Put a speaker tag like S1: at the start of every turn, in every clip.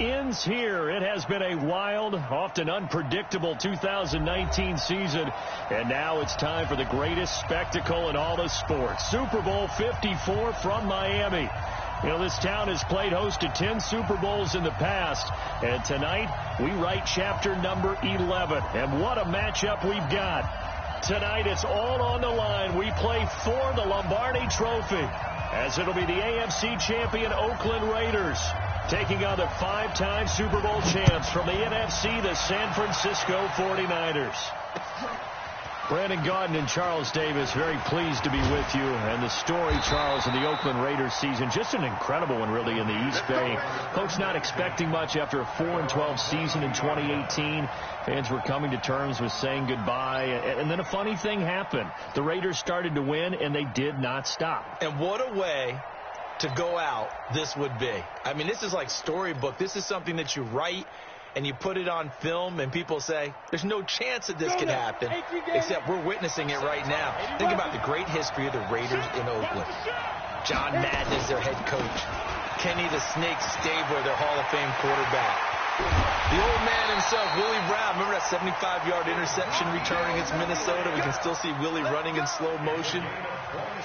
S1: ends here. It has been a wild, often unpredictable 2019 season. And now it's time for the greatest spectacle in all of sports. Super Bowl 54 from Miami. You know, this town has played host to 10 Super Bowls in the past. And tonight, we write chapter number 11. And what a matchup we've got. Tonight, it's all on the line. We play for the Lombardi Trophy, as it'll be the AFC champion Oakland Raiders taking on the 5-time Super Bowl champs from the NFC, the San Francisco 49ers. Brandon Gaudin and Charles Davis, very pleased to be with you. And the story, Charles, of the Oakland Raiders season, just an incredible one, really, in the East Bay. Folks not expecting much after a 4-12 season in 2018. Fans were coming to terms with saying goodbye. And then a funny thing happened. The Raiders started to win, and they did not stop.
S2: And what a way to go out this would be. I mean, this is like storybook. This is something that you write and you put it on film, and people say, there's no chance that this could happen, except we're witnessing it right now. Think about the great history of the Raiders in Oakland. John Madden is their head coach. Kenny the Snake Stabler, their Hall of Fame quarterback. The old man himself, Willie Brown. Remember that 75-yard interception return against Minnesota? We can still see Willie running in slow motion.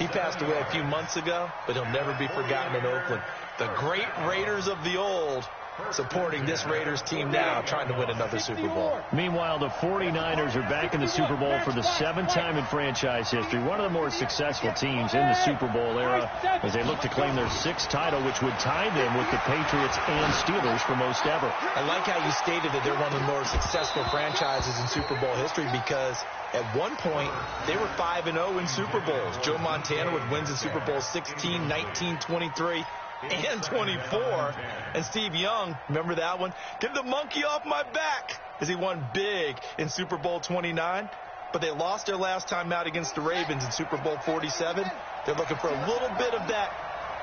S2: He passed away a few months ago, but he'll never be forgotten in Oakland. The great Raiders of the old supporting this Raiders team now, trying to win another Super Bowl.
S1: Meanwhile, the 49ers are back in the Super Bowl for the 7th time in franchise history. One of the more successful teams in the Super Bowl era as they look to claim their 6th title, which would tie them with the Patriots and Steelers for most ever.
S2: I like how you stated that they're one of the more successful franchises in Super Bowl history, because at one point, they were 5-0 in Super Bowls. Joe Montana with wins in Super Bowl 16, 19, 23, and 24. And Steve Young, remember that one? Get the monkey off my back, as he won big in Super Bowl 29. But they lost their last time out against the Ravens in Super Bowl 47. They're looking for a little bit of that.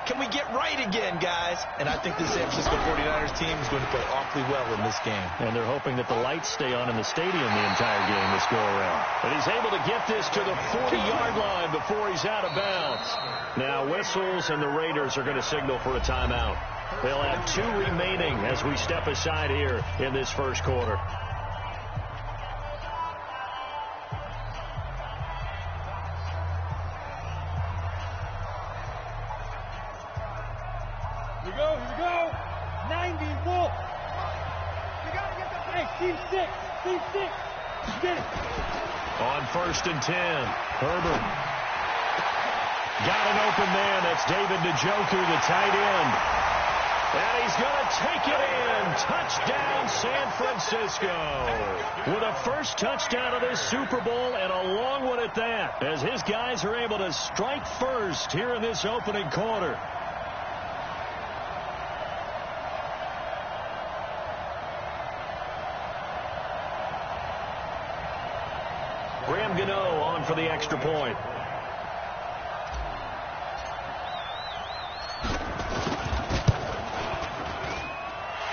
S2: Can we get right again, guys? And I think the San Francisco 49ers team is going to play awfully well in this game.
S1: And they're hoping that the lights stay on in the stadium the entire game this go-around. But he's able to get this to the 40-yard line before he's out of bounds. Now whistles, and the Raiders are going to signal for a timeout. They'll have 2 remaining as we step aside here in this first quarter.
S3: Here we go. 90, Wolf. We got to get the play. Team 6. Get it.
S1: On 1st and 10, Herbert. Got an open man. That's David Njoku, the tight end. And he's going to take it in. Touchdown, San Francisco. With a first touchdown of this Super Bowl, and a long one at that, as his guys are able to strike first here in this opening quarter. Graham Gano on for the extra point.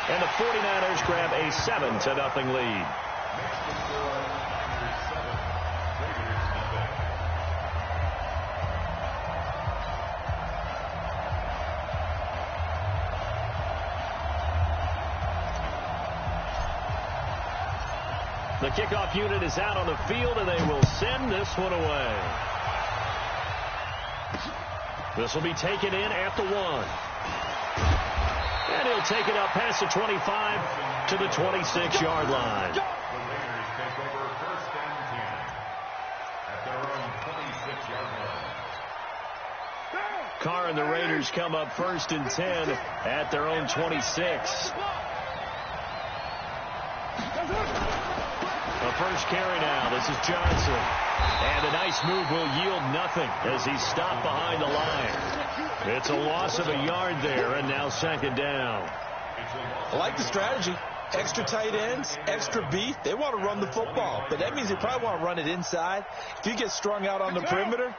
S1: And the 49ers grab a 7-0 lead. The kickoff unit is out on the field, and they will send this one away. This will be taken in at the 1. And he'll take it up past the 25 to the 26-yard line. Carr and the Raiders come up 1st and 10 at their own 26. The first carry now. This is Johnson. And a nice move will yield nothing as he's stopped behind the line. It's a loss of a yard there, and now 2nd down.
S2: I like the strategy. Extra tight ends, extra beef. They want to run the football, but that means they probably want to run it inside. If you get strung out on the perimeter,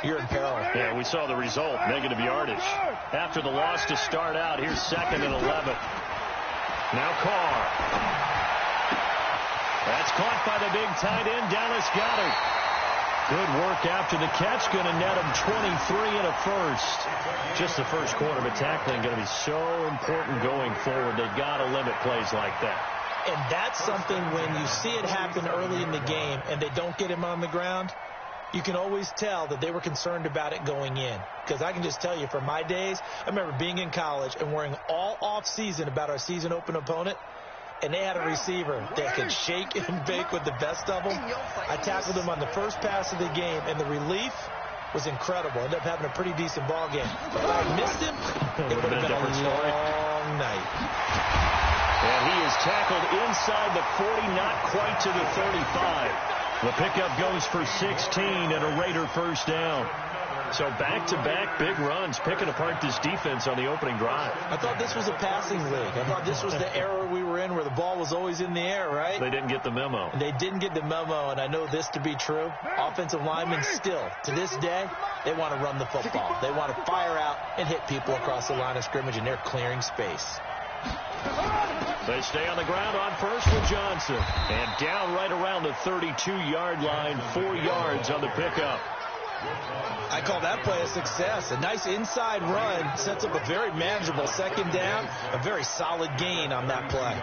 S2: you're in peril.
S1: Yeah, we saw the result, negative yardage. After the loss to start out, here's 2nd and 11. Now Carr. That's caught by the big tight end, Dallas Goedert. Good work after the catch. Going to net him 23 and a first. Just the first quarter, but tackling going to be so important going forward. They've got to limit plays like that.
S2: And that's something when you see it happen early in the game and they don't get him on the ground, you can always tell that they were concerned about it going in. Because I can just tell you from my days, I remember being in college and worrying all off season about our season open opponent. And they had a receiver that could shake and bake with the best of them. I tackled him on the first pass of the game, and the relief was incredible. Ended up having a pretty decent ball game. If I missed him, it would have been a long night.
S1: And he is tackled inside the 40, not quite to the 35. The pickup goes for 16 and a Raider first down. So back-to-back big runs, picking apart this defense on the opening drive.
S2: I thought this was a passing league. I thought this was the era we were in where the ball was always in the air, right?
S1: They didn't get the memo.
S2: They didn't get the memo, and I know this to be true. Offensive linemen still, to this day, they want to run the football. They want to fire out and hit people across the line of scrimmage, and they're clearing space.
S1: They stay on the ground on first with Johnson. And down right around the 32-yard line, 4 yards on the pickup.
S2: I call that play a success. A nice inside run sets up a very manageable second down, a very solid gain on that play.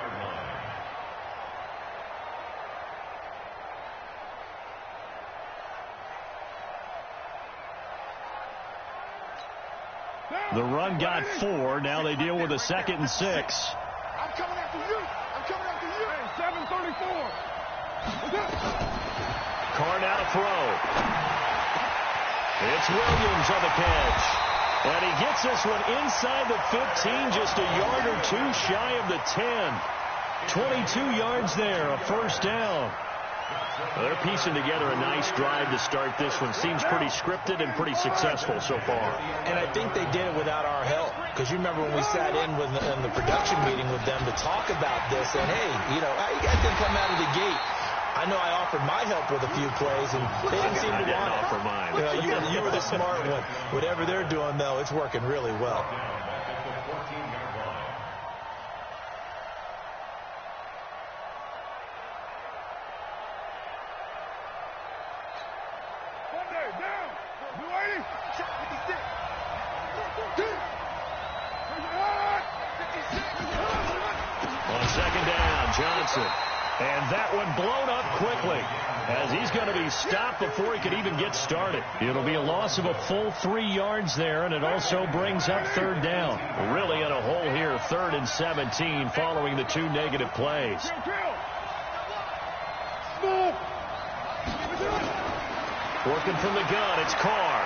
S1: The run got 4. Now they deal with a 2nd and 6.
S3: I'm coming after you. I'm coming after you. Hey, 734.
S1: Carr now to throw. It's Williams on the catch. And he gets this one inside the 15, just a yard or two shy of the 10. 22 yards there, a first down. Well, they're piecing together a nice drive to start this one. Seems pretty scripted and pretty successful so far.
S2: And I think they did it without our help. Because you remember when we sat in the production meeting with them to talk about this. And, hey, you know, how you guys didn't come out of the gate? I know I offered my help with a few plays, and they didn't seem to want it.
S1: Offer mine.
S2: You were the smart one. Whatever they're doing, though, it's working really well.
S1: On second down, Johnson. And that one blown up quickly as he's going to be stopped before he could even get started. It'll be a loss of a full 3 yards there, and it also brings up third down. Really in a hole here, 3rd and 17 following the 2 negative plays. Working from the gun, it's Carr.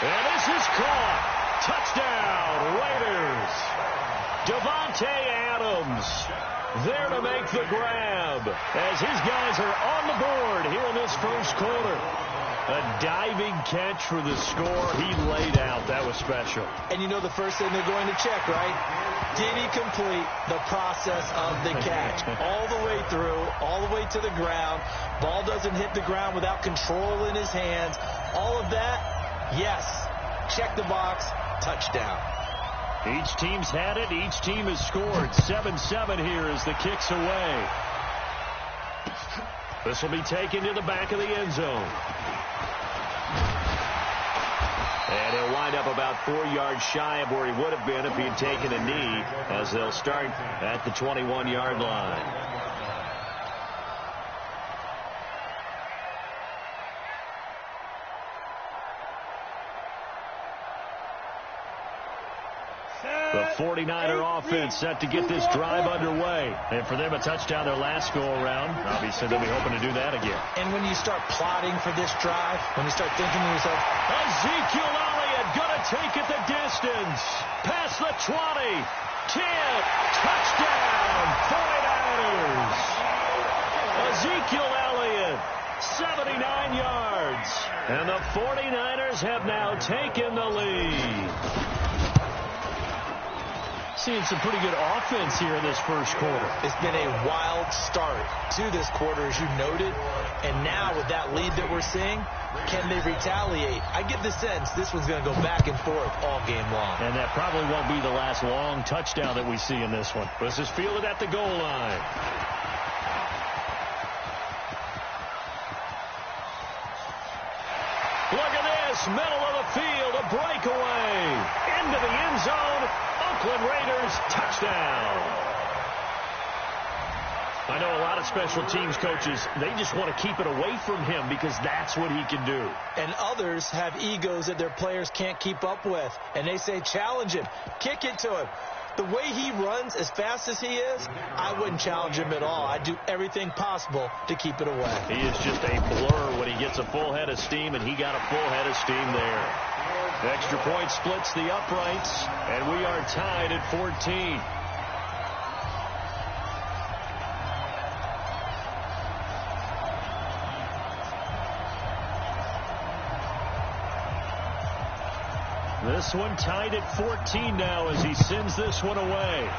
S1: And this is caught. Touchdown, Raiders. Davante Adams there to make the grab as his guys are on the board here in this first quarter. A diving catch for the score. He laid out. That was special.
S2: And you know the first thing they're going to check, right? Did he complete the process of the catch? All the way through, all the way to the ground. Ball doesn't hit the ground without control in his hands. All of that, yes. Check the box. Touchdown.
S1: Each team's had it. Each team has scored. 7-7 here as the kick's away. This will be taken to the back of the end zone. And he'll wind up about 4 yards shy of where he would have been if he had taken a knee, as they'll start at the 21-yard line. The 49er offense set to get this drive underway. And for them, a touchdown their last go-around. Obviously, they'll be hoping to do that again.
S2: And when you start plotting for this drive, when you start thinking to yourself,
S1: Ezekiel Elliott going to take it the distance. Past the 20. 10. Touchdown, 49ers. Ezekiel Elliott, 79 yards. And the 49ers have now taken the lead. Seeing some pretty good offense here in this first quarter.
S2: It's been a wild start to this quarter, as you noted. And now with that lead that we're seeing, can they retaliate? I get the sense this one's going to go back and forth all game long.
S1: And that probably won't be the last long touchdown that we see in this one. Let's just feel it at the goal line. Across middle of the field, a breakaway. Into the end zone. Oakland Raiders touchdown. I know a lot of special teams coaches, they just want to keep it away from him because that's what he can do.
S2: And others have egos that their players can't keep up with. And they say, challenge him, kick it to him. The way he runs as fast as he is, I wouldn't challenge him at all. I'd do everything possible to keep it away.
S1: He is just a blur when he gets a full head of steam, and he got a full head of steam there. Extra point splits the uprights, and we are tied at 14. This one tied at 14 now as he sends this one away.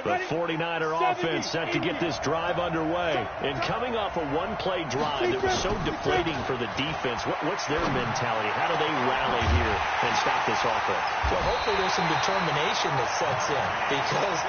S1: The 49er offense set to get this drive underway. And coming off a one-play drive that was so deflating for the defense, what's their mentality? How do they rally here and stop this offense?
S2: Well, hopefully there's some determination that sets in because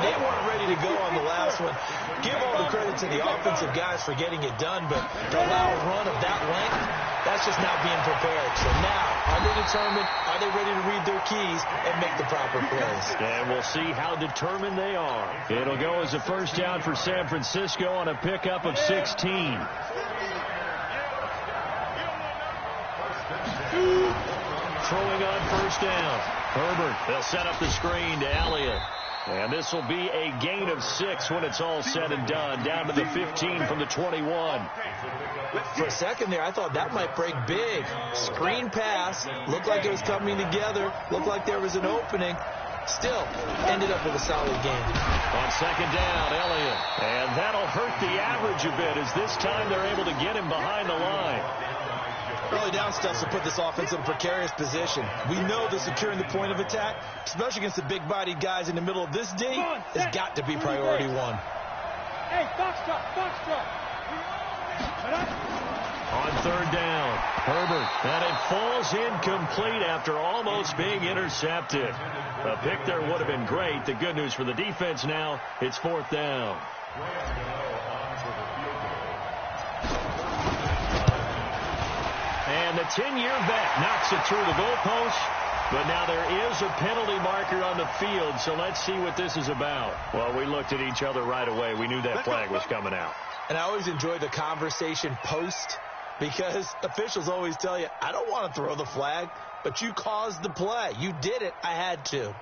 S2: they weren't ready to go on the last one. Give all the credit to the offensive guys for getting it done, but to allow a run of that length, that's just not being prepared. So now, are they determined? Are they ready to read their keys and make the proper plays?
S1: And we'll see how determined they are. It'll go as a first down for San Francisco on a pickup of 16. Throwing on first down. Herbert, they'll set up the screen to Elliott. And this will be a gain of 6 when it's all said and done. Down to the 15 from the 21.
S2: For a second there, I thought that might break big. Screen pass. Looked like it was coming together. Looked like there was an opening. Still ended up with a solid game.
S1: On second down, Elliott. And that'll hurt the average a bit as this time they're able to get him behind the line.
S2: Early down stuff to put this offense in a precarious position. We know that securing the point of attack, especially against the big-bodied guys in the middle of this D, has got to be priority one.
S3: Hey, box truck.
S1: On third down, Herbert, and it falls incomplete after almost being intercepted. A pick there would have been great. The good news for the defense now, it's fourth down. And the 10-year vet knocks it through the goalpost. But now there is a penalty marker on the field, so let's see what this is about. Well, we looked at each other right away. We knew that flag was coming out.
S2: And I always enjoy the conversation post because officials always tell you, I don't want to throw the flag, but you caused the play. You did it. I had to.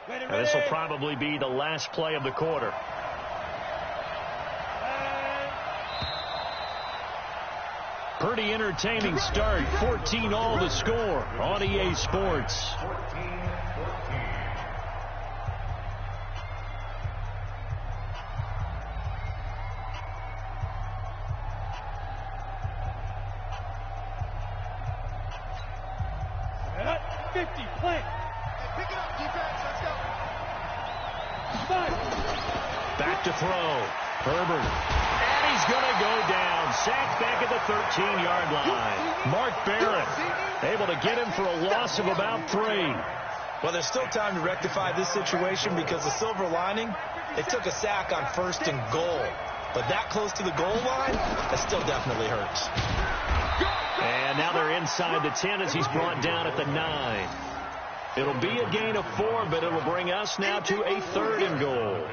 S1: And this will probably be the last play of the quarter. Pretty entertaining start. 14-all the score on EA Sports. Back to throw. Herbert. And he's going to go down. Sacked back at the 13-yard line. Mark Barrett able to get him for a loss of about 3.
S2: Well, there's still time to rectify this situation because the silver lining, they took a sack on 1st and goal. But that close to the goal line, that still definitely hurts.
S1: And now they're inside the 10 as he's brought down at the 9. It'll be a gain of 4, but it'll bring us now to a 3rd and goal.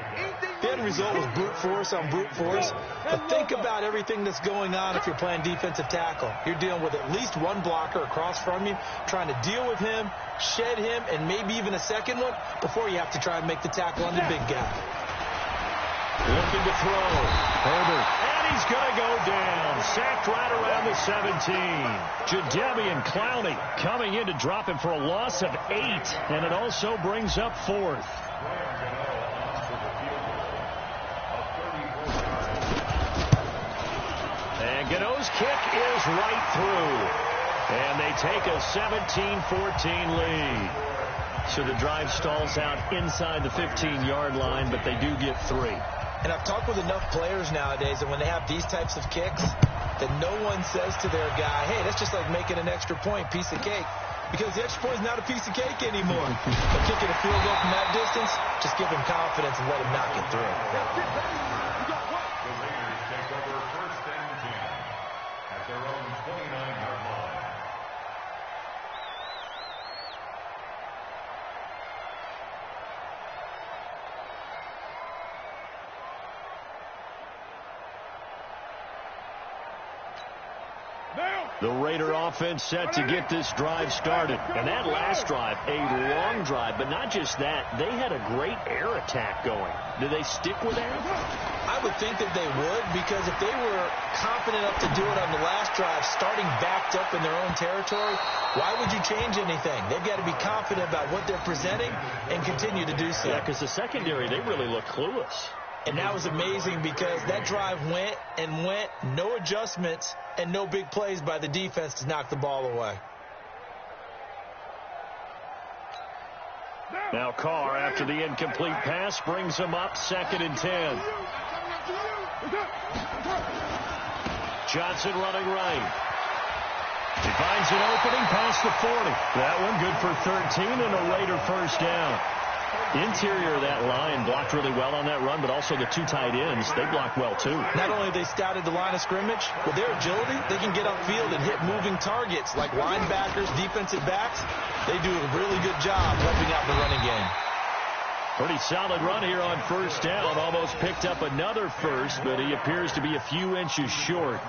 S2: The end result was brute force on brute force. But think about everything that's going on if you're playing defensive tackle. You're dealing with at least one blocker across from you, trying to deal with him, shed him, and maybe even a second one before you have to try and make the tackle on the big guy.
S1: Looking to throw. Herbert. And he's going to go down. Sacked right around the 17. Jadeveon Clowney coming in to drop him for a loss of 8. And it also brings up 4th. And Gano's kick is right through. And they take a 17-14 lead. So the drive stalls out inside the 15-yard line, but they do get 3.
S2: And I've talked with enough players nowadays that when they have these types of kicks, that no one says to their guy, hey, that's just like making an extra point, piece of cake. Because the extra point is not a piece of cake anymore. But kicking a field goal from that distance, just give him confidence and let him knock it through.
S4: The Raiders take over first and 10 at their own 29-yard line.
S1: The Raider offense set to get this drive started. And that last drive, a long drive, but not just that. They had a great air attack going. Do they stick with that?
S2: I would think that they would, because if they were confident enough to do it on the last drive, starting backed up in their own territory, why would you change anything? They've got to be confident about what they're presenting and continue to do so.
S1: Yeah, because the secondary, they really look clueless.
S2: And that was amazing because that drive went and went, no adjustments, and no big plays by the defense to knock the ball away.
S1: Now Carr, after the incomplete pass, brings him up 2nd and 10. Johnson running right. He finds an opening past the 40. That one good for 13 and a Raider first down. Interior of that line blocked really well on that run, but also the two tight ends, they blocked well too.
S2: Not only have they scouted the line of scrimmage, with their agility, they can get upfield and hit moving targets like linebackers, defensive backs. They do a really good job helping out the running game.
S1: Pretty solid run here on first down. Almost picked up another first, but he appears to be a few inches short.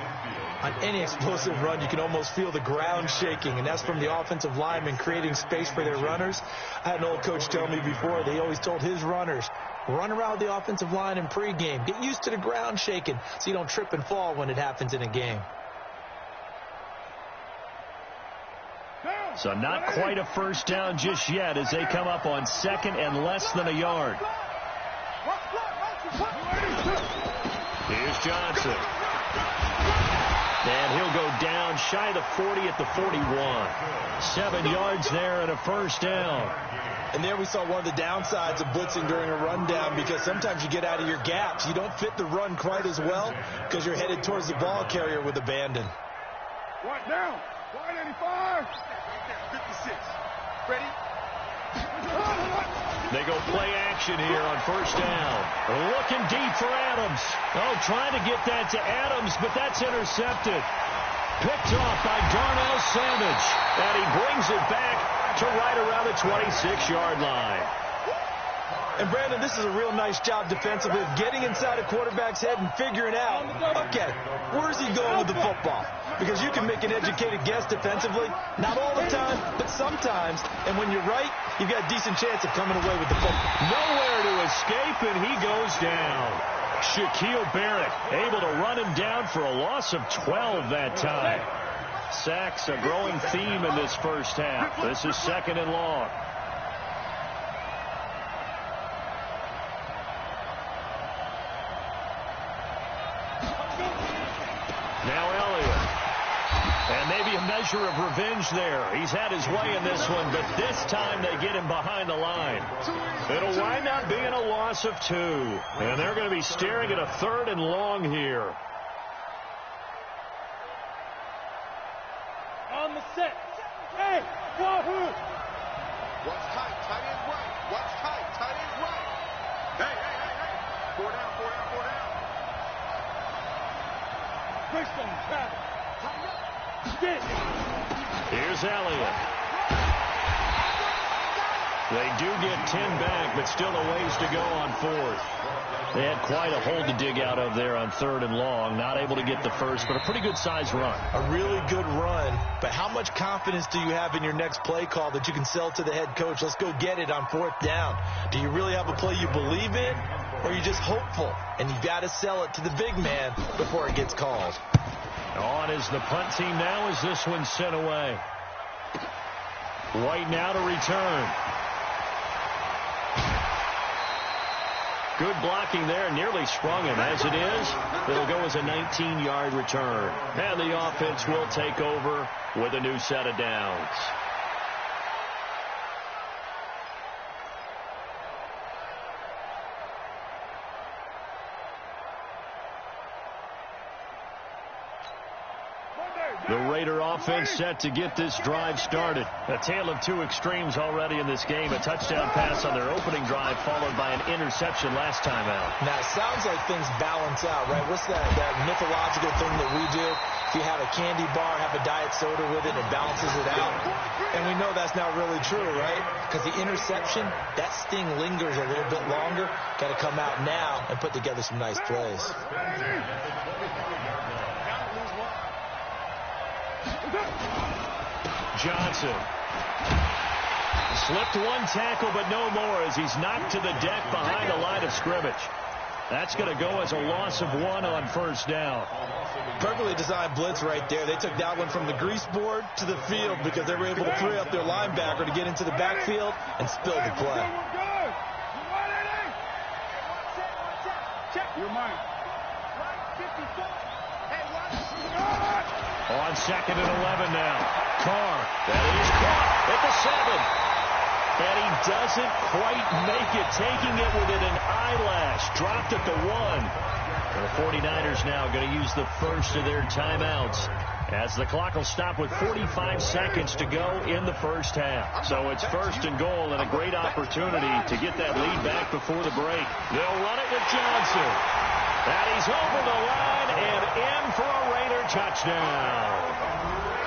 S2: On any explosive run, you can almost feel the ground shaking, and that's from the offensive linemen creating space for their runners. I had an old coach tell me before, they always told his runners, run around the offensive line in pregame. Get used to the ground shaking so you don't trip and fall when it happens in a game.
S1: So not quite a first down just yet as they come up on 2nd and less than a yard. Here's Johnson. And he'll go down shy of the 40 at the 41. 7 yards there and a first down.
S2: And there we saw one of the downsides of blitzing during a rundown, because sometimes you get out of your gaps. You don't fit the run quite as well because you're headed towards the ball carrier with abandon.
S3: One down. 185. 56. Ready?
S1: They go play action here on first down. Looking deep for Adams. Oh, trying to get that to Adams, but that's intercepted. Picked off by Darnell Savage. And he brings it back to right around the 26-yard line.
S2: And, Brandon, this is a real nice job defensively of getting inside a quarterback's head and figuring out, okay, where's he going with the football? Because you can make an educated guess defensively, not all the time, but sometimes. And when you're right, you've got a decent chance of coming away with the football.
S1: Nowhere to escape, and he goes down. Shaquille Barrett able to run him down for a loss of 12 that time. Sacks a growing theme in this first half. This is 2nd and long. Now Elliott. And maybe a measure of revenge there. He's had his way in this one, but this time they get him behind the line. It'll wind up being a loss of 2. And they're going to be staring at a 3rd and long here.
S3: On the set. Hey, Wahoo!
S5: Watch tight, tight end right. Watch tight, tight end right. Hey. 4 down.
S3: Christian, Travis. Get.
S1: Here's Elliott. They do get 10 back, but still a ways to go on 4th. They had quite a hole to dig out of there on 3rd and long. Not able to get the first, but a pretty good-sized run.
S2: A really good run, but how much confidence do you have in your next play call that you can sell to the head coach? Let's go get it on 4th down. Do you really have a play you believe in, or are you just hopeful? And you've got to sell it to the big man before it gets called.
S1: On is the punt team now as this one's sent away. White now to return. Good blocking there, nearly sprung him. As it is, it'll go as a 19-yard return. And the offense will take over with a new set of downs. The Raider offense set to get this drive started. A tale of two extremes already in this game. A touchdown pass on their opening drive followed by an interception last time out.
S2: Now, it sounds like things balance out, right? What's that mythological thing that we do? If you have a candy bar, have a diet soda with it, it balances it out. And we know that's not really true, right? Because the interception, that sting lingers a little bit longer. Got to come out now and put together some nice plays.
S1: Johnson slipped one tackle, but no more as he's knocked to the deck behind the line of scrimmage. That's going to go as a loss of 1 on first down.
S2: Perfectly designed blitz right there. They took that one from the grease board to the field because they were able to free up their linebacker to get into the backfield and spill the play.
S3: Check your mind.
S1: On 2nd and 11 now. Carr, that is caught at the 7. And he doesn't quite make it, taking it within an eyelash. Dropped at the 1. And the 49ers now going to use the first of their timeouts as the clock will stop with 45 seconds to go in the first half. So it's 1st and goal and a great opportunity to get that lead back before the break. They'll run it with Johnson. And he's over the line and in for a Raider touchdown.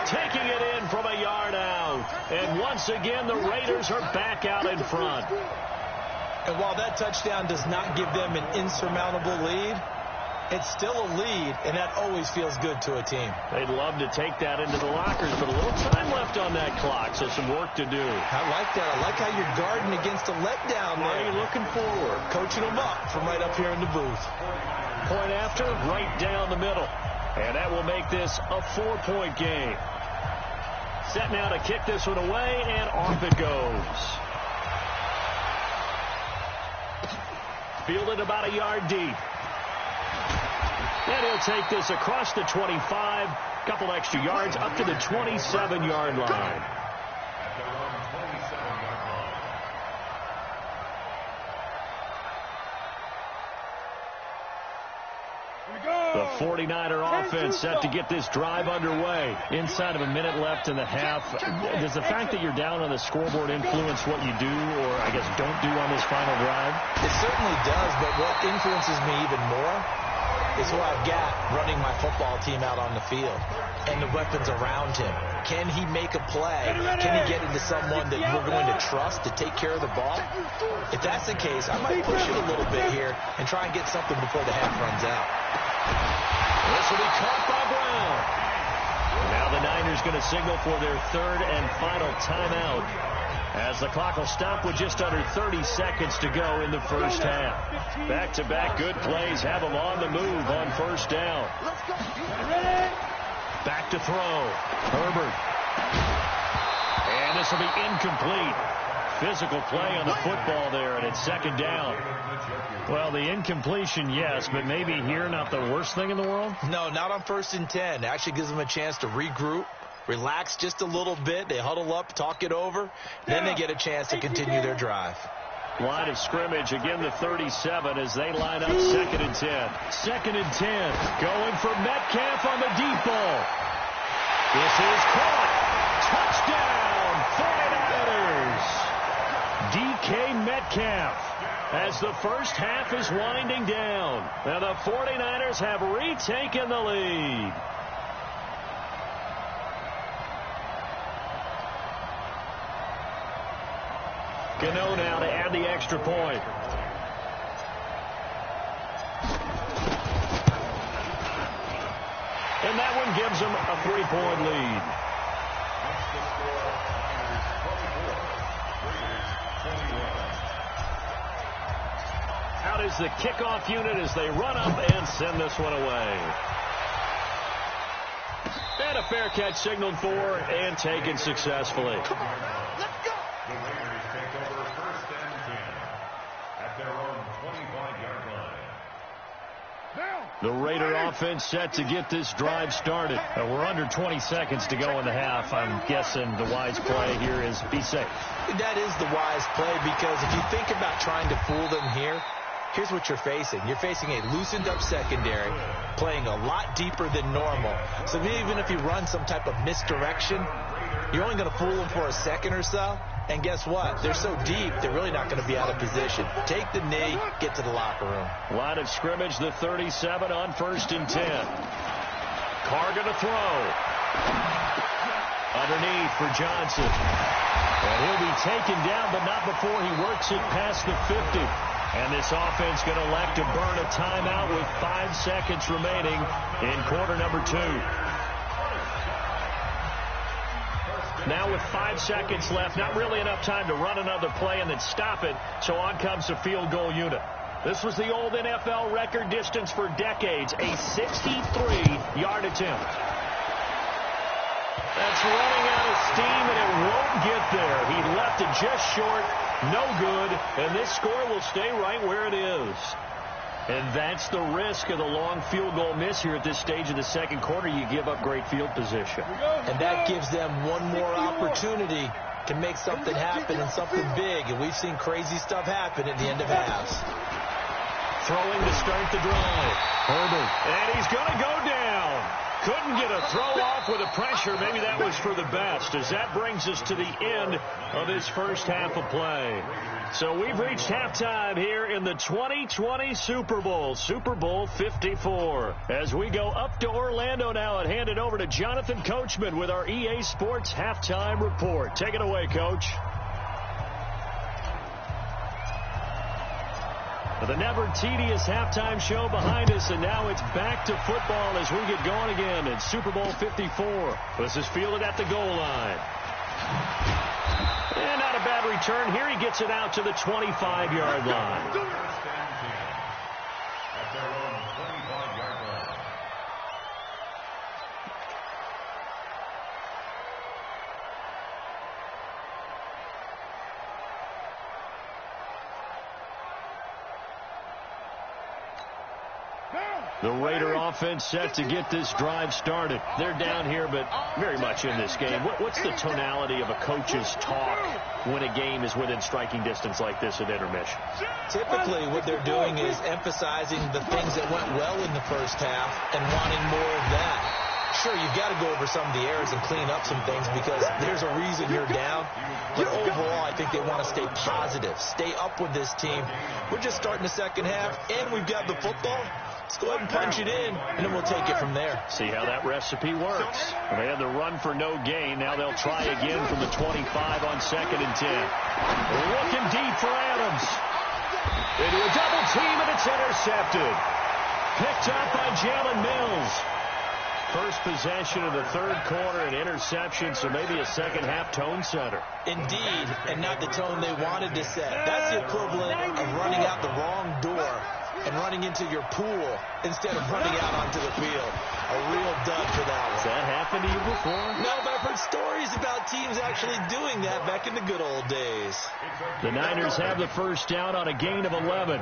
S1: Taking it in from a yard out. And once again, the Raiders are back out in front.
S2: And while that touchdown does not give them an insurmountable lead, it's still a lead, and that always feels good to a team.
S1: They'd love to take that into the lockers, but a little time left on that clock, so some work to do.
S2: I like that. I like how you're guarding against a letdown there.
S1: Already looking forward.
S2: Coaching them up from right up here in the booth.
S1: Point after, right down the middle. And that will make this a 4-point game. Set now to kick this one away, and off it goes. Fielded about a yard deep. And he'll take this across the 25, couple extra yards up to the 27-yard line. The 49er offense set to get this drive underway. Inside of a minute left in the half. Does the fact that you're down on the scoreboard influence what you do or, I guess, don't do on this final drive?
S2: It certainly does, but what influences me even more is who I've got running my football team out on the field and the weapons around him. Can he make a play? Can he get into someone that we're going to trust to take care of the ball? If that's the case, I might push it a little bit here and try and get something before the half runs out.
S1: This will be caught by Brown. Now the Niners going to signal for their 3rd and final timeout as the clock will stop with just under 30 seconds to go in the first half. Back-to-back good plays have them on the move on first down. Back to throw. Herbert. And this will be incomplete. Physical play on the football there, and it's 2nd down. Well, the incompletion, yes, but maybe here not the worst thing in the world?
S2: No, not on 1st and 10. It actually gives them a chance to regroup, relax just a little bit. They huddle up, talk it over. Then they get a chance to continue their drive.
S1: Line of scrimmage, again the 37 as they line up 2nd and 10. 2nd and 10, going for Metcalf on the deep ball. This is caught. Touchdown, 49ers. DK Metcalf as the first half is winding down. Now the 49ers have retaken the lead. Gano now to add the extra point. And that one gives them a 3-point lead. Out is the kickoff unit as they run up and send this one away. And a fair catch signaled for and taken successfully.
S5: Come on, let's go. The Raiders take over 1st and 10 at their own 25-yard line.
S1: The Raider offense set to get this drive started. We're under 20 seconds to go in the half. I'm guessing the wise play here is be safe.
S2: That is the wise play because if you think about trying to fool them here, Here's what you're facing. You're facing a loosened-up secondary, playing a lot deeper than normal. So even if you run some type of misdirection, you're only going to fool them for a second or so. And guess what? They're so deep, they're really not going to be out of position. Take the knee, get to the locker room.
S1: Line of scrimmage, the 37 on 1st and 10. Carr going to throw. Underneath for Johnson. And he'll be taken down, but not before he works it past the 50. And this offense going to elect to burn a timeout with 5 seconds remaining in quarter number 2. Now with 5 seconds left, not really enough time to run another play and then stop it, so on comes the field goal unit. This was the old NFL record distance for decades, a 63-yard attempt. That's running out of steam, and it won't get there. He left it just short, no good, and this score will stay right where it is. And that's the risk of the long field goal miss here at this stage of the second quarter. You give up great field position.
S2: And that gives them one more opportunity to make something happen and something big. And we've seen crazy stuff happen at the end of halves.
S1: Throwing to start the drive. Herbert. And he's going to go down. Couldn't get a throw off with the pressure. Maybe that was for the best, as that brings us to the end of this first half of play. So we've reached halftime here in the 2020 Super Bowl, Super Bowl 54. As we go up to Orlando now and hand it over to Jonathan Coachman with our EA Sports Halftime Report. Take it away, Coach. The never-tedious halftime show behind us, and now it's back to football as we get going again in Super Bowl 54. This is fielded at the goal line. And not a bad return here. He gets it out to the 25-yard line. The Raider offense set to get this drive started. They're down here, but very much in this game. What's the tonality of a coach's talk when a game is within striking distance like this at intermission?
S2: Typically, what they're doing is emphasizing the things that went well in the first half and wanting more of that. Sure, you've got to go over some of the errors and clean up some things because there's a reason you're down. But overall, I think they want to stay positive, stay up with this team. We're just starting the second half, and we've got the football. Let's go ahead and punch it in, and then we'll take it from there.
S1: See how that recipe works. They had the run for no gain. Now they'll try again from the 25 on 2nd and 10. Looking deep for Adams. Into a double team, and it's intercepted. Picked up by Jalen Mills. First possession of the third quarter, an interception, so maybe a second-half tone setter.
S2: Indeed, and not the tone they wanted to set. That's the equivalent of running out the wrong door and running into your pool instead of running out onto the field. A real dud for that one.
S1: Has that happened to you before?
S2: No, but I've heard stories about teams actually doing that back in the good old days.
S1: The Niners have the first down on a gain of 11.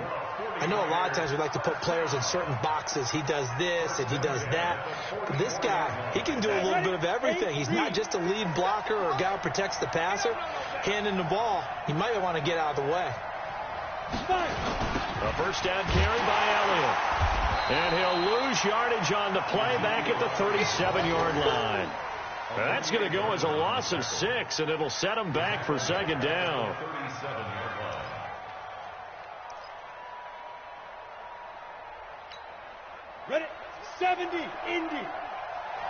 S2: I know a lot of times we like to put players in certain boxes. He does this and he does that. But this guy, he can do a little bit of everything. He's not just a lead blocker or a guy who protects the passer. Handing the ball, he might want to get out of the way.
S1: A first down carry by Elliott. And he'll lose yardage on the play back at the 37-yard line. That's going to go as a loss of 6, and it'll set him back for second down.
S3: Ready? 70, Indy.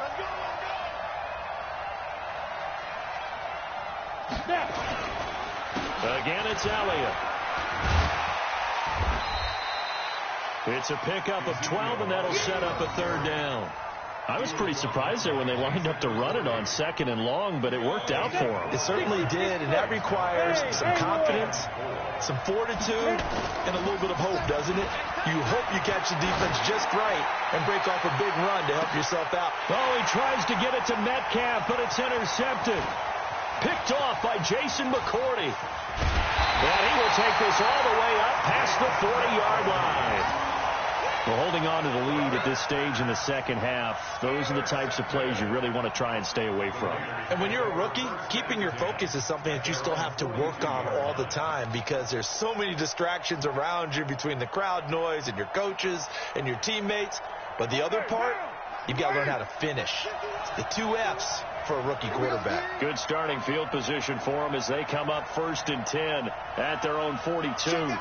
S3: Let's go,
S1: Again, it's Elliott. It's a pickup of 12, and that'll set up a third down. I was pretty surprised there when they lined up to run it on 2nd and long, but it worked out for them.
S2: It certainly did, and that requires some confidence, some fortitude, and a little bit of hope, doesn't it? You hope you catch the defense just right and break off a big run to help yourself out.
S1: Oh, he tries to get it to Metcalf, but it's intercepted. Picked off by Jason McCourty. And he will take this all the way up past the 40-yard line. Well, holding on to the lead at this stage in the second half, those are the types of plays you really want to try and stay away from.
S2: And when you're a rookie, keeping your focus is something that you still have to work on all the time because there's so many distractions around you between the crowd noise and your coaches and your teammates. But the other part, you've got to learn how to finish. It's the 2 F's for a rookie quarterback.
S1: Good starting field position for them as they come up 1st and 10 at their own 42.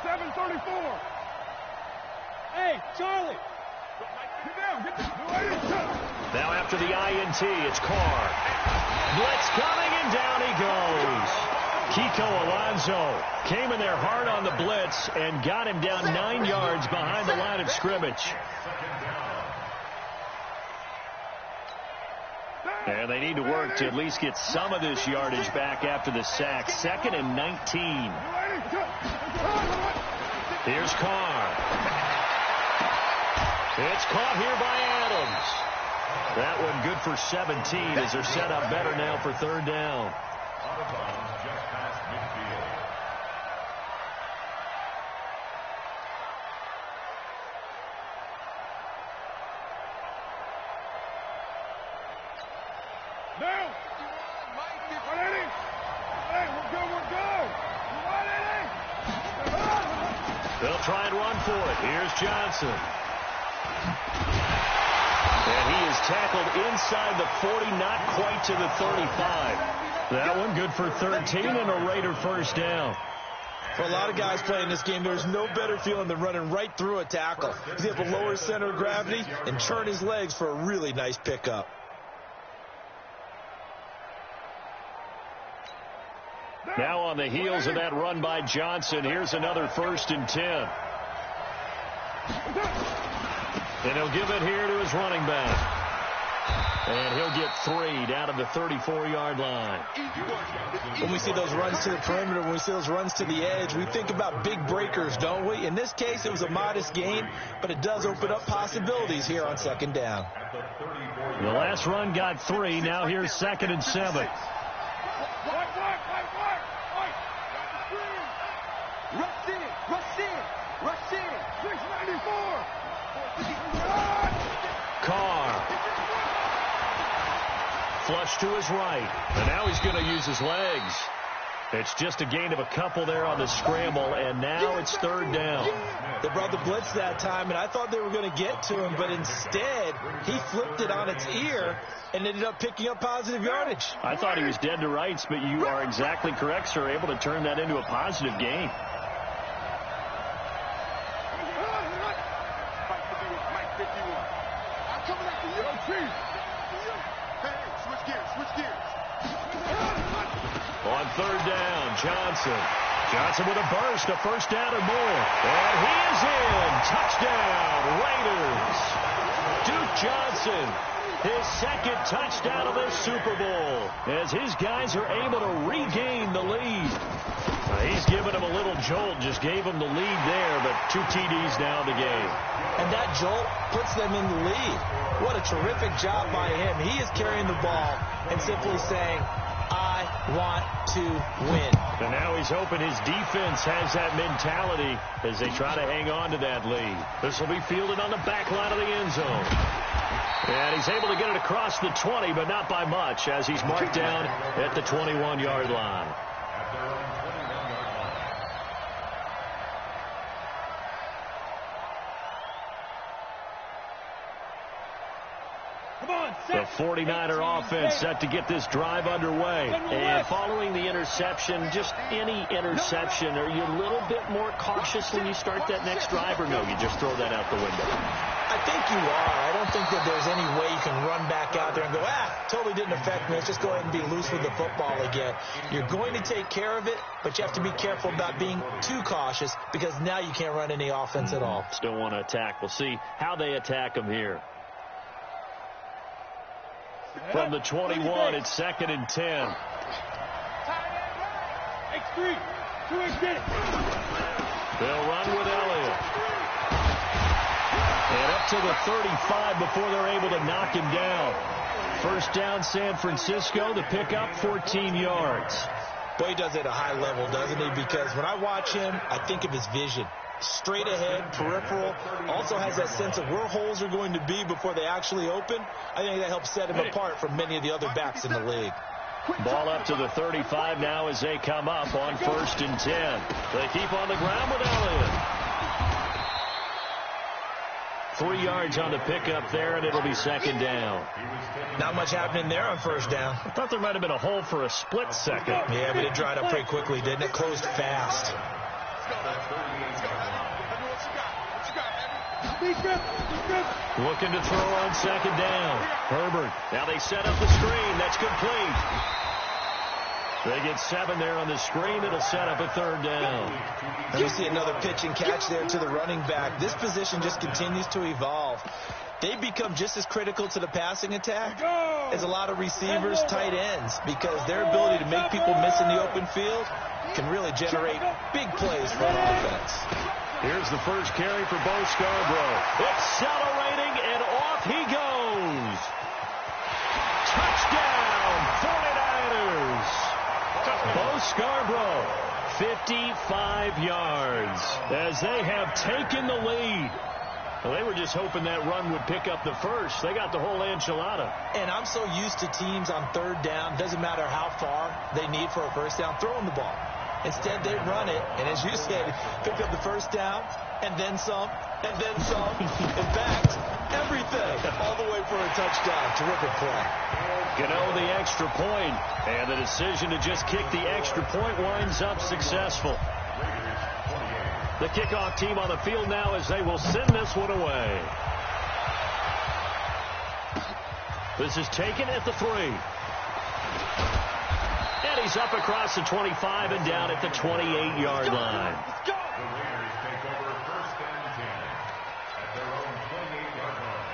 S3: 7:34. Hey, Charlie. Get down.
S1: Now after the INT, it's Carr. Blitz coming, and down he goes. Kiko Alonso came in there hard on the blitz and got him down 9 yards behind the line of scrimmage. And they need to work to at least get some of this yardage back after the sack. 2nd and 19. Here's Carr. It's caught here by Adams. That one good for 17 as they're set up better now for 3rd down.
S4: Out of bounds just past midfield.
S3: Now. Hey, we're good.
S1: They'll try and run for it. Here's Johnson. And he is tackled inside the 40, not quite to the 35. That one good for 13 and a Raider 1st down.
S2: For a lot of guys playing this game, there's no better feeling than running right through a tackle. He's able to lower his center of gravity and turn his legs for a really nice pickup.
S1: Now on the heels of that run by Johnson, here's another 1st and 10. And he'll give it here to his running back. And he'll get 3 down to the 34-yard line.
S2: When we see those runs to the perimeter, when we see those runs to the edge, we think about big breakers, don't we? In this case, it was a modest gain, but it does open up possibilities here on 2nd down.
S1: The last run got 3. Now here's 2nd and 7.
S3: Rush in. 694.
S1: Carr. Flush to his right. And now he's going to use his legs. It's just a gain of a couple there on the scramble, and now it's 3rd down.
S2: They brought the blitz that time, and I thought they were going to get to him, but instead he flipped it on its ear and ended up picking up positive yardage.
S1: I thought he was dead to rights, but you are exactly correct, sir. Able to turn that into a positive gain. On 3rd down, Johnson with a burst, a 1st down or more. And he is in. Touchdown, Raiders. Duke Johnson, his 2nd touchdown of the Super Bowl, as his guys are able to regain the lead. He's given him a little jolt, just gave him the lead there, but 2 TDs now in the game.
S2: And that jolt puts them in the lead. What a terrific job by him. He is carrying the ball and simply saying, I want to win.
S1: And now he's hoping his defense has that mentality as they try to hang on to that lead. This will be fielded on the back line of the end zone. And he's able to get it across the 20, but not by much, as he's marked down at the 21-yard line. The 49er offense set to get this drive underway. And following the interception, just any interception, are you a little bit more cautious when you start that next drive, or no, you just throw that out the window?
S2: I think you are. I don't think that there's any way you can run back out there and go, totally didn't affect me. Let's just go ahead and be loose with the football again. You're going to take care of it, but you have to be careful about being too cautious because now you can't run any offense at all.
S1: Still want to attack. We'll see how they attack them here. From the 21, it's 2nd and 10.
S3: X3, 2-8.
S1: They'll run with Elliott. And up to the 35 before they're able to knock him down. 1st down, San Francisco. The pickup, 14 yards.
S2: Boy, he does it at a high level, doesn't he? Because when I watch him, I think of his vision. Straight ahead, peripheral, also has that sense of where holes are going to be before they actually open. I think that helps set him apart from many of the other backs in the league.
S1: Ball up to the 35 now as they come up on 1st and 10. They keep on the ground with Elliott. 3 yards on the pickup there, and it'll be 2nd down.
S2: Not much happening there on 1st down.
S1: I thought there might have been a hole for a split second.
S2: Yeah, but it dried up pretty quickly, didn't it? Closed fast.
S1: Looking to throw on 2nd down. Herbert. Now they set up the screen. That's complete. They get 7 there on the screen. It'll set up a 3rd down.
S2: You see another pitch and catch there to the running back. This position just continues to evolve. They become just as critical to the passing attack as a lot of receivers, tight ends, because their ability to make people miss in the open field can really generate big plays for an offense.
S1: Here's the first carry for Bo Scarborough. Accelerating, and off he goes. Touchdown, 49ers. Bo Scarborough, 55 yards, as they have taken the lead. Well, they were just hoping that run would pick up the first. They got the whole enchilada.
S2: And I'm so used to teams on 3rd down, doesn't matter how far they need for a 1st down, throwing the ball. Instead, they run it, and as you said, pick up the 1st down, and then some, and then some. In fact, everything, all the way for a touchdown. Terrific play.
S1: Gano the extra point, and the decision to just kick the extra point winds up successful. The kickoff team on the field now as they will send this one away. This is taken at the 3. And he's up across the 25 and down at the 28-yard line.
S4: The Raiders take over 1st and 10 at their own 28-yard line.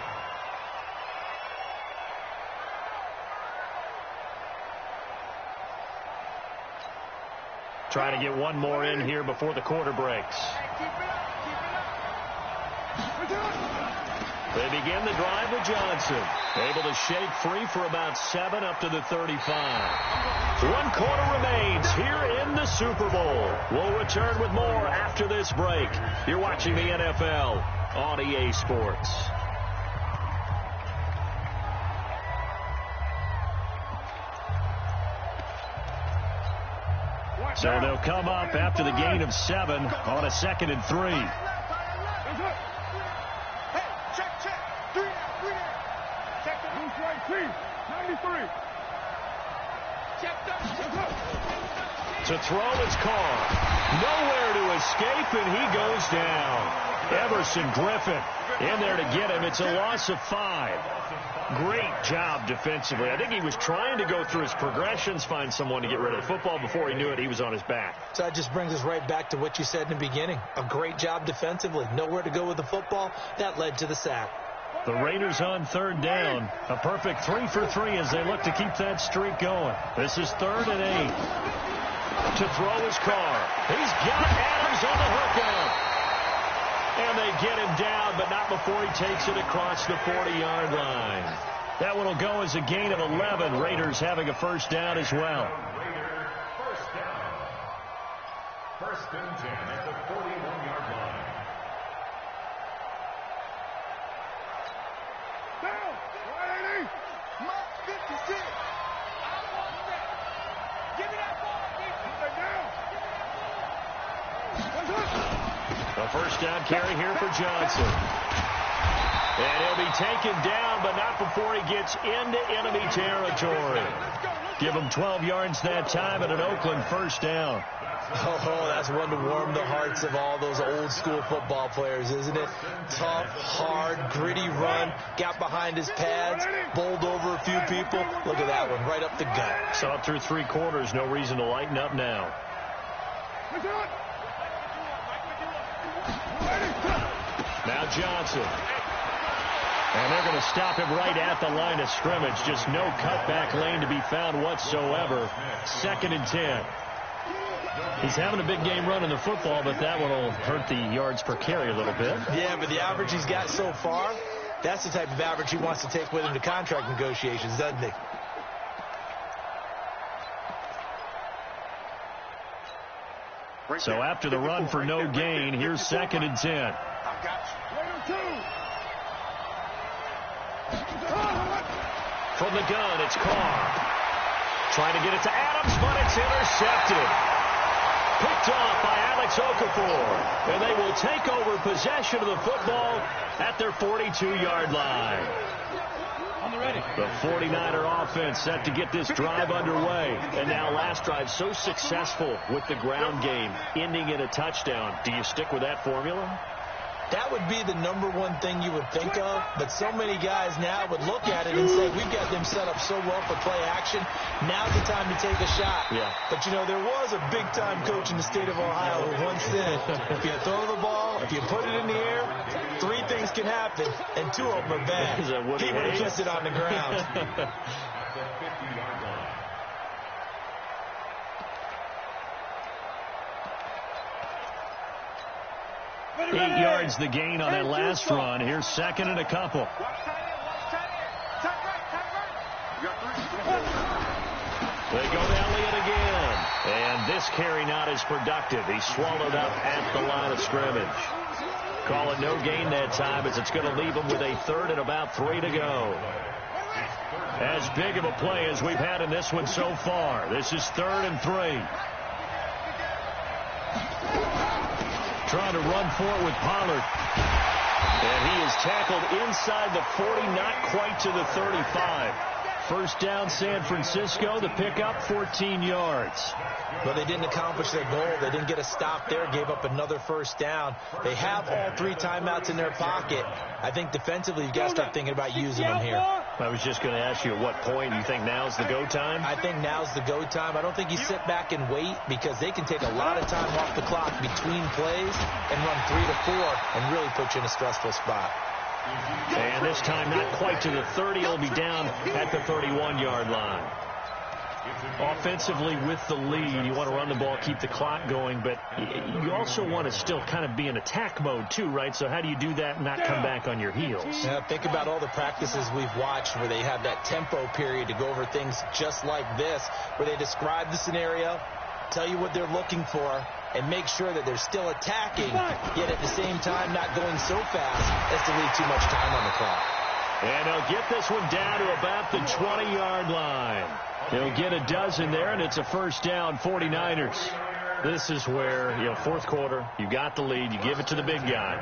S1: Trying to get one more in here before the quarter breaks. They begin the drive with Johnson. Able to shake free for about 7 up to the 35. 1 quarter remains here in the Super Bowl. We'll return with more after this break. You're watching the NFL on EA Sports. So they'll come up after the gain of 7 on a 2nd and 3.
S5: Hey, check. 3 down. Check the loose right, team. 93. Check that.
S1: To throw is Carr. Nowhere to escape, and he goes down. Everson Griffin in there to get him. It's a loss of 5. Great job defensively. I think he was trying to go through his progressions, find someone to get rid of the football. Before he knew it, he was on his back.
S2: So that just brings us right back to what you said in the beginning. A great job defensively. Nowhere to go with the football. That led to the sack.
S1: The Raiders on 3rd down. A perfect 3 for 3 as they look to keep that streak going. This is 3rd and 8. To throw is Carr. He's got Adams on the hook out. And they get him down, but not before he takes it across the 40-yard line. That one will go as a gain of 11. Raiders having a 1st down as well.
S4: Raider 1st down. 1st and 10 at the 41-yard line.
S5: Down. 180. Mark 56. I want that. Give me that ball. Down.
S1: A 1st down carry here for Johnson. And he'll be taken down, but not before he gets into enemy territory. Give him 12 yards that time and an Oakland 1st down.
S2: Oh, that's one to warm the hearts of all those old school football players, isn't it? Tough, hard, gritty run, got behind his pads, bowled over a few people. Look at that one, right up the gut.
S1: Saw it through 3 quarters, no reason to lighten up now. Now Johnson. And they're going to stop him right at the line of scrimmage. Just no cutback lane to be found whatsoever. 2nd and 10. He's having a big game running the football, but that one will hurt the yards per carry a little bit.
S2: Yeah, but the average he's got so far, that's the type of average he wants to take with him to contract negotiations, doesn't he?
S1: So after the run for no gain, here's 2nd and 10.
S5: I got you.
S1: From the gun, it's Carr. Trying to get it to Adams, but it's intercepted. Picked off by Alex Okafor. And they will take over possession of the football at their 42-yard line.
S3: On the ready.
S1: The 49er offense set to get this drive underway. And now last drive so successful with the ground game, ending in a touchdown. Do you stick with that formula?
S2: That would be the #1 thing you would think of, but so many guys now would look at it and say, we've got them set up so well for play action. Now's the time to take a shot.
S1: Yeah.
S2: But, you know, there was a big-time coach in the state of Ohio who once said, if you throw the ball, if you put it in the air, 3 things can happen, and 2 of them are bad.
S1: Is that Woody
S2: He would have
S1: Hayes?
S2: kept it on the ground.
S4: At the 50-yard line.
S3: Ready,
S1: 8
S3: ready.
S1: yards the gain on that last run. Here's 2nd and a couple.
S5: Watch tight end. Watch tight end. Tight right. You got 3.
S1: They go to Elliott again. And this carry not as productive. He's swallowed up at the line of scrimmage. Call it no gain that time as it's going to leave him with a 3rd and about 3 to go. As big of a play as we've had in this one so far. This is 3rd and 3. Trying to run for it with Pollard. And he is tackled inside the 40, not quite to the 35. First down, San Francisco. The pickup, 14 yards.
S2: But they didn't accomplish their goal. They didn't get a stop there, gave up another first down. They have all 3 timeouts in their pocket. I think defensively you've got to start thinking about using them here.
S1: I was just going to ask you at what point you think now's the go time?
S2: I think now's the go time. I don't think you sit back and wait because they can take a lot of time off the clock between plays and run 3 to 4 and really put you in a stressful spot.
S1: And this time not quite to the 30. He'll be down at the 31-yard line. Offensively with the lead, you want to run the ball, keep the clock going, but you also want to still kind of be in attack mode too, right? So how do you do that and not come back on your heels?
S2: Yeah, think about all the practices we've watched where they have that tempo period to go over things just like this, where they describe the scenario, tell you what they're looking for, and make sure that they're still attacking, yet at the same time not going so fast as to leave too much time on the clock.
S1: And they'll get this one down to about the 20-yard line. They'll get a dozen there, and it's a first down, 49ers. This is where, you know, 4th quarter, you got the lead, you give it to the big guy.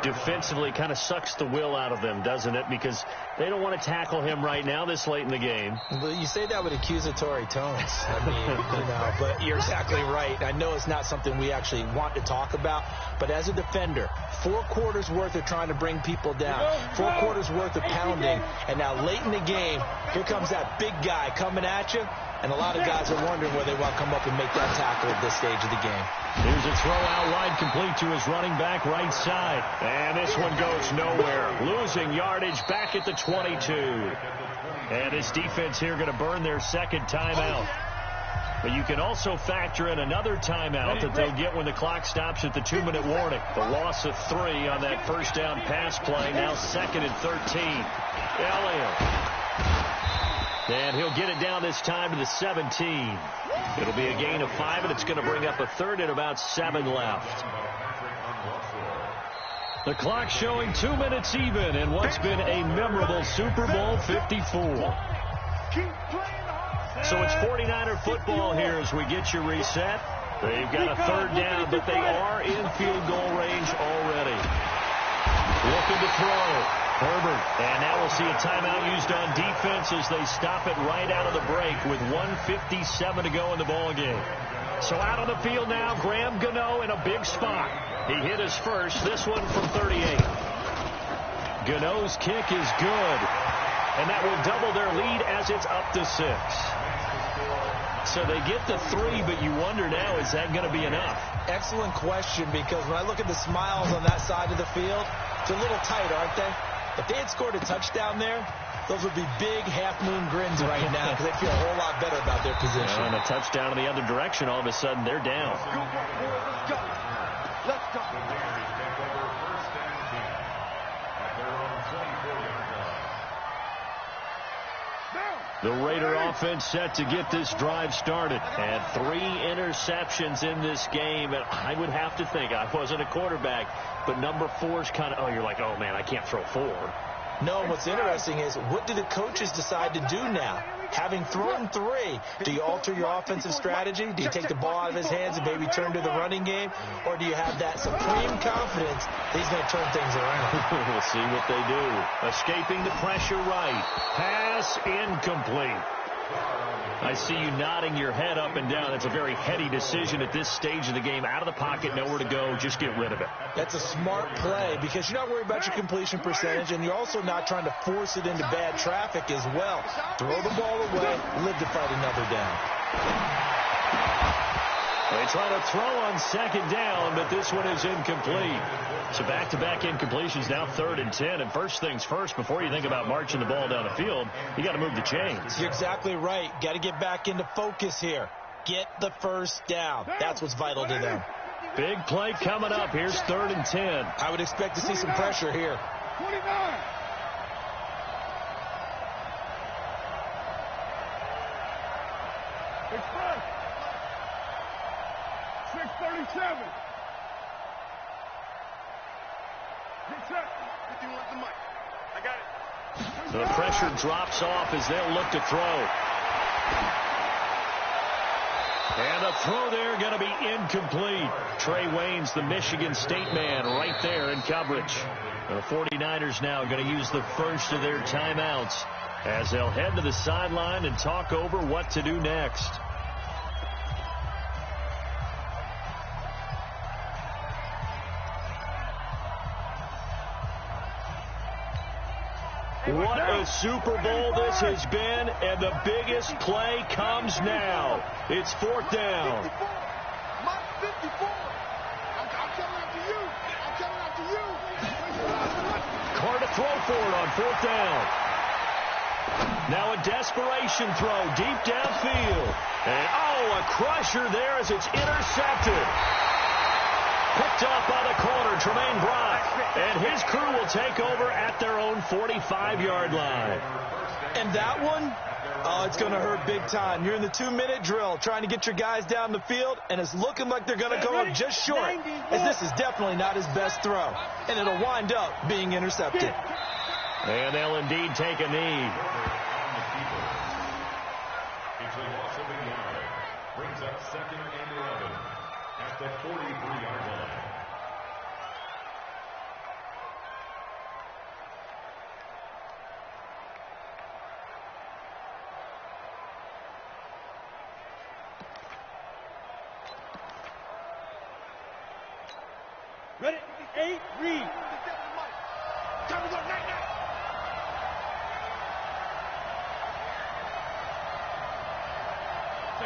S1: Defensively kind of sucks the will out of them, doesn't it? Because they don't want to tackle him right now this late in the game.
S2: Well, you say that with accusatory tones. I mean, you know, but you're exactly right. I know it's not something we actually want to talk about, but as a defender, 4 quarters worth of trying to bring people down, 4 quarters worth of pounding, and now late in the game, here comes that big guy coming at you, and a lot of guys are wondering whether they want to come up and make that tackle at this stage of the game.
S1: Here's a throw out wide, complete to his running back right side. And this one goes nowhere. Losing yardage back at the 22. And this defense here going to burn their 2nd timeout. But you can also factor in another timeout that they'll get when the clock stops at the 2-minute warning. The loss of 3 on that first down pass play. Now 2nd and 13. Elliott. And he'll get it down this time to the 17. It'll be a gain of 5, and it's going to bring up a 3rd and about 7 left. The clock showing 2 minutes even in what's been a memorable Super Bowl 54. So it's 49er football here as we get you reset. They've got a 3rd down, but they are in field goal range already. Looking to throw. Herbert. And now we'll see a timeout used on defense as they stop it right out of the break with 1:57 to go in the ballgame. So out on the field now, Graham Gano in a big spot. He hit his first, this one from 38. Gano's kick is good. And that will double their lead as it's up to 6. So they get the 3, but you wonder now, is that going to be enough?
S2: Excellent question, because when I look at the smiles on that side of the field, it's a little tight, aren't they? If they had scored a touchdown there, those would be big half-moon grins right now because they feel a whole lot better about their position.
S1: And a touchdown in the other direction, all of a sudden they're down.
S5: Let's go. Let's go.
S4: The Raiders take over 1st and 10 at their own 24-yard line.
S5: Down.
S1: The Raider offense set to get this drive started. And 3 interceptions in this game. And I would have to think, I wasn't a quarterback, but number 4 is kind of, oh, you're like, oh, man, I can't throw 4.
S2: No, what's interesting is, what do the coaches decide to do now? Having thrown 3, do you alter your offensive strategy? Do you take the ball out of his hands and maybe turn to the running game? Or do you have that supreme confidence that he's going to turn things around?
S1: We'll see what they do. Escaping the pressure right. Pass incomplete. I see you nodding your head up and down. It's a very heady decision at this stage of the game. Out of the pocket, nowhere to go. Just get rid of it.
S2: That's a smart play because you're not worried about your completion percentage, and you're also not trying to force it into bad traffic as well. Throw the ball away, live to fight another down.
S1: They try to throw on second down, but this one is incomplete. So back-to-back incompletions, now 3rd and 10. And first things first, before you think about marching the ball down the field, you got to move the chains.
S2: You're exactly right. Got to get back into focus here. Get the first down. That's what's vital to them.
S1: Big play coming up. Here's 3rd and 10.
S2: I would expect to see some pressure here.
S5: 29. Express. 637. Get set. 51 left the mic. I got it.
S1: The pressure drops off as they'll look to throw. And a throw there going to be incomplete. Trey Waynes, the Michigan State man, right there in coverage. The 49ers now going to use the first of their timeouts as they'll head to the sideline and talk over what to do next. What a Super Bowl this has been, and the biggest play comes now. It's 4th down.
S5: 54. Mike 54. I'm telling it to you. I'm telling it to you.
S1: Carr to throw for it on 4th down. Now a desperation throw deep downfield. And, oh, a crusher there as it's intercepted. Picked up by the corner, Tremaine Brock. And his crew will take over at their own 45-yard line.
S2: And that one, oh, it's going to hurt big time. You're in the 2-minute drill trying to get your guys down the field, and it's looking like they're going to come up just short, as this is definitely not his best throw. And it'll wind up being intercepted.
S1: And they'll indeed take a knee.
S4: It's a loss of a yard. Brings up 2nd and 11 at the 43-yard line.
S3: Ready? 8, read.
S5: Time to go, night.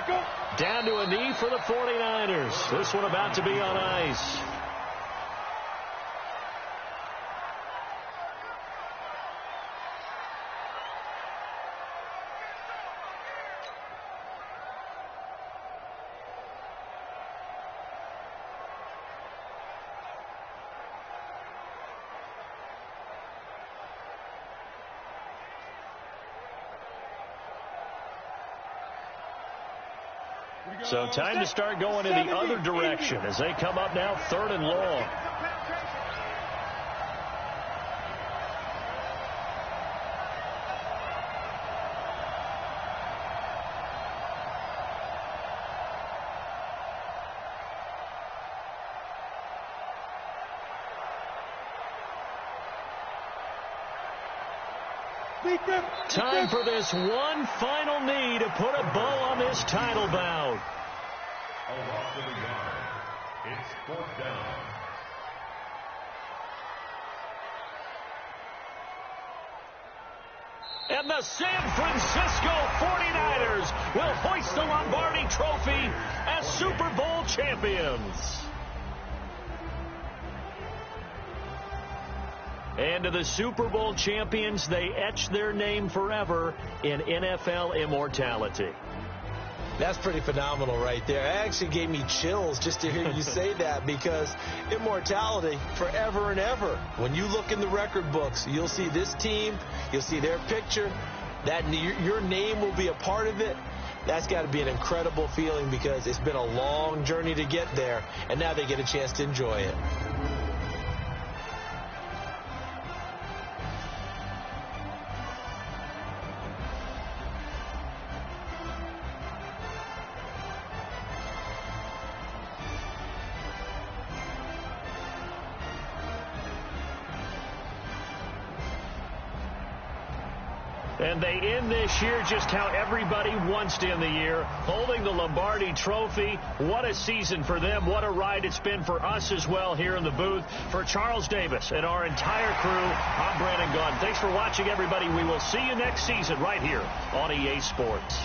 S3: Go.
S1: Down to a knee for the 49ers. This one about to be on ice. So time to start going in the other direction as they come up now 3rd and long. Time for this one final knee to put a bow on this title bout.
S4: A loss of a yard. It's 4th down.
S1: And the San Francisco 49ers will hoist the Lombardi Trophy as Super Bowl champions. And to the Super Bowl champions, they etch their name forever in NFL immortality.
S2: That's pretty phenomenal right there. It actually gave me chills just to hear you say that, because immortality forever and ever. When you look in the record books, you'll see this team, you'll see their picture, that your name will be a part of it, that's got to be an incredible feeling because it's been a long journey to get there, and now they get a chance to enjoy it.
S1: And they end this year just how everybody wants to end the year, holding the Lombardi Trophy. What a season for them. What a ride it's been for us as well here in the booth. For Charles Davis and our entire crew, I'm Brandon Gaudin. Thanks for watching, everybody. We will see you next season right here on EA Sports.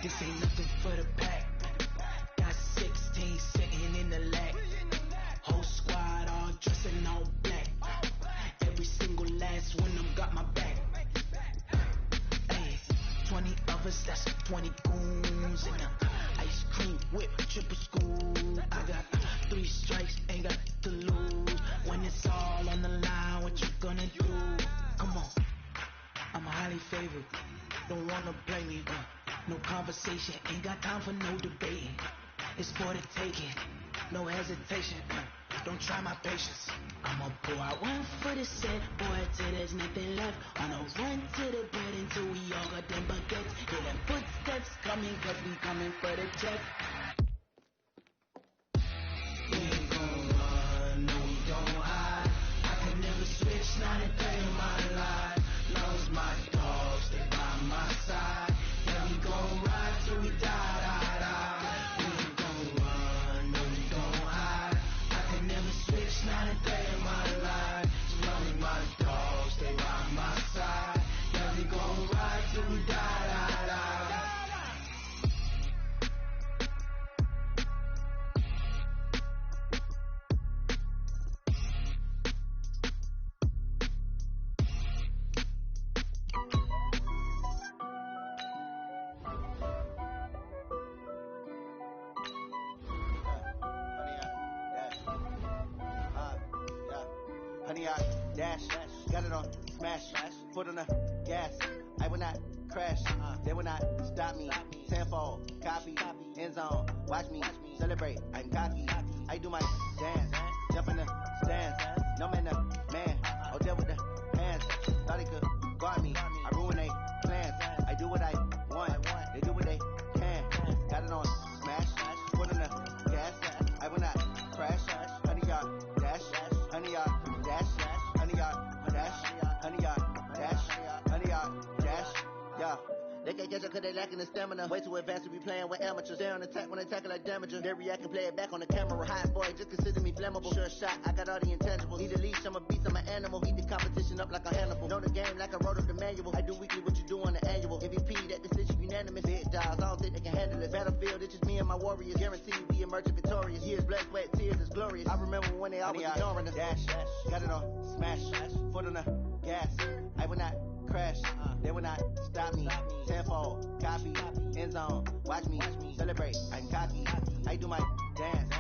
S6: This ain't nothing for the pack. Got 16 sitting in the lag. Whole squad all dressing all black. Every single last one of them got my back. Hey, 20 of us, that's 20 goons. And ice cream whip, triple school. I got 3 strikes, ain't got to lose. When it's all on the line, what you gonna do? Come on, I'm highly favored. Don't wanna play me, no conversation, ain't got time for no debating. It's for the taking, no hesitation. Don't try my patience. I'ma pour out one for the set, boy, till there's nothing left. On a run to the bread until we all got them baguettes. Hear them footsteps coming, cause we coming for the check. We ain't gon' run, no we don't hide. I can never switch, not a day in my life. Long as my dogs, they by my side. Yeah, we gon' ride till we die. We ain't gon' run, no we don't hide. I can never switch, not a day in my life. As long as my dogs, they by my side. Yeah, we gon' ride till we die.
S7: Honey, I dash, got it on smash, foot on the gas. I will not crash, they will not stop me. Tenfold, copy, end zone, watch me celebrate. I'm cocky, I do my dance, jump in the stands. No man, the man, oh deal with the hands. Thought he could guard me, I ruin they plans. I do what I want, they do what they can. Got it on smash, foot on the gas. I will not crash, honey, y'all dash, honey, y'all. Dash, honey yard, dash, honey yard, dash, honey yard, dash, yeah. They can't catch up cause they lacking the stamina. Way too advanced to be playing with amateurs. They on attack when they tackle like damager. They react and play it back on the camera. Hot boy, just consider me flammable. Sure shot, I got all the intangibles. Need a leash, I'm a beast, I'm an animal. Heat the competition up like a Hannibal. Know the game like I wrote up the manual. I do weekly what you do on the annual. MVP, that decision unanimous. Big dogs, I don't think they can handle it. Battlefield, it's just me and my warriors. Guaranteed we emerge victorious. Years, blood, sweat, tears, it's glorious. I remember when they always ignoring us. Dash, got it on smash, foot on the gas. I will not crash, they will not stop me. Tenfold, copy, end zone, watch me celebrate. I'm cocky, I do my dance,